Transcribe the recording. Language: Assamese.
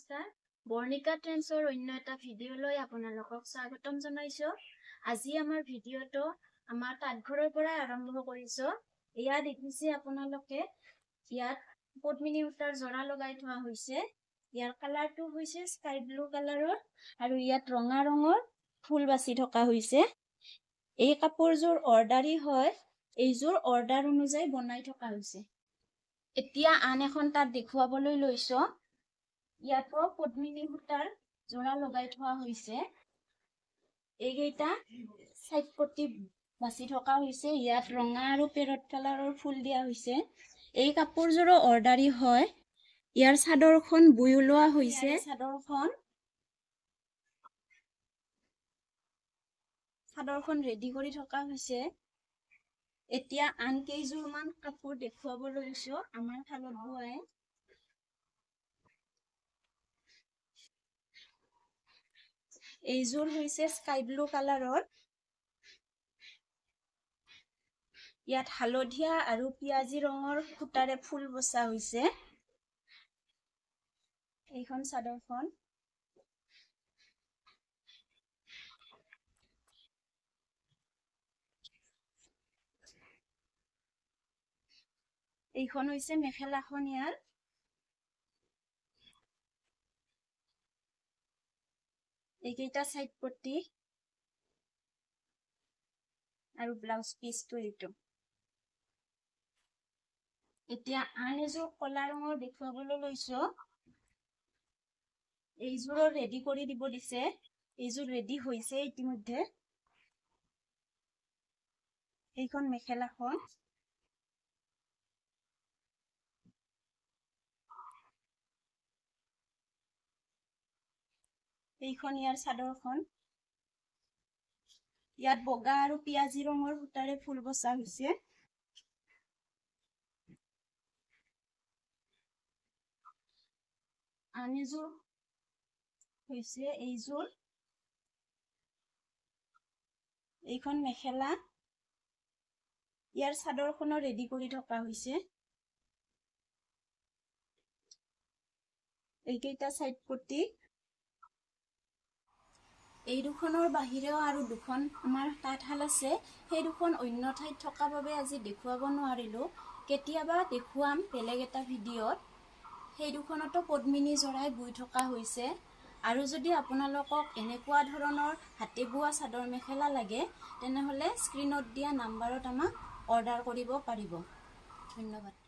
নমস্কাৰ বৰ্ণিকা ট্ৰেন্ডছৰ অন্য এটা ভিডিঅ'লৈ আপোনালোকক স্বাগতম জনাইছো। আজি আমাৰ ভিডিঅ'টো আমাৰ তাঁতঘৰৰ পৰা আৰম্ভ কৰিছো। ইয়াত দেখিছে আপোনালোকে ইয়াত পদ্মিনী সূতাৰ জৰা লগাই থোৱা হৈছে। ইয়াৰ কালাৰটো হৈছে স্কাই ব্লু কালাৰৰ আৰু ইয়াত ৰঙা ৰঙৰ ফুল বাছি থকা হৈছে। এই কাপোৰযোৰ অৰ্ডাৰী হয়, এইযোৰ অৰ্ডাৰ অনুযায়ী বনাই থকা হৈছে। এতিয়া আন এখন তাঁত দেখুৱাবলৈ লৈছো। ইয়াতো পদ্মিনী সূতাৰ জৰা লগাই থোৱা হৈছে। এইকেইটা সাইড পট্টি বাছি থকা হৈছে। ইয়াত ৰঙা আৰু পেৰট কালাৰৰ ফুল দিয়া হৈছে। এই কাপোৰযোৰো অৰ্ডাৰী হয়। ইয়াৰ চাদৰখন বুই ওলোৱা হৈছে। চাদৰখন ৰেডি কৰি থকা হৈছে। এতিয়া আন কেইযোৰমান কাপোৰ দেখুৱাবলৈ লৈছো আমাৰ শালত বোৱাই। এইযোৰ হৈছে স্কাই ব্লু কালাৰৰ। ইয়াত হালধীয়া আৰু পিয়াজি ৰঙৰ সূতাৰে ফুল বচা হৈছে। এইখন চাদৰখন। এইখন হৈছে মেখেলাখন। ইয়াৰ এইকেইটা সাইড পট্টি আৰু ব্লাউজ পিচটো এইটো। এতিয়া আন এযোৰ কলা ৰঙৰ দেখুৱাবলৈ লৈছো। এইযোৰো ৰেডি কৰি দিব দিছে। এইযোৰ ৰেডি হৈছে ইতিমধ্যে। এইখন মেখেলাখন। এইখন ইয়াৰ চাদৰখন। ইয়াত বগা আৰু পিয়াজি ৰঙৰ সূতাৰে ফুল বচা হৈছে। আন এযোৰ হৈছে এইযোৰ। এইখন মেখেলা। ইয়াৰ চাদৰখনো ৰেডি কৰি থকা হৈছে। এইকেইটা সাইড পট্টি। এই দুখনৰ বাহিৰেও আৰু দুখন আমাৰ তাঁতশাল আছে। সেই দুখন অন্য ঠাইত থকা বাবে আজি দেখুৱাব নোৱাৰিলো। কেতিয়াবা দেখুৱাম বেলেগ এটা ভিডিঅ'ত। সেই দুখনতো পদ্মিনী জৰাই বুই থকা হৈছে। আৰু যদি আপোনালোকক এনেকুৱা ধৰণৰ হাতে বোৱা চাদৰ মেখেলা লাগে তেনেহলে স্ক্ৰীনত দিয়া নাম্বাৰত আমাক অৰ্ডাৰ কৰিব পাৰিব। ধন্যবাদ।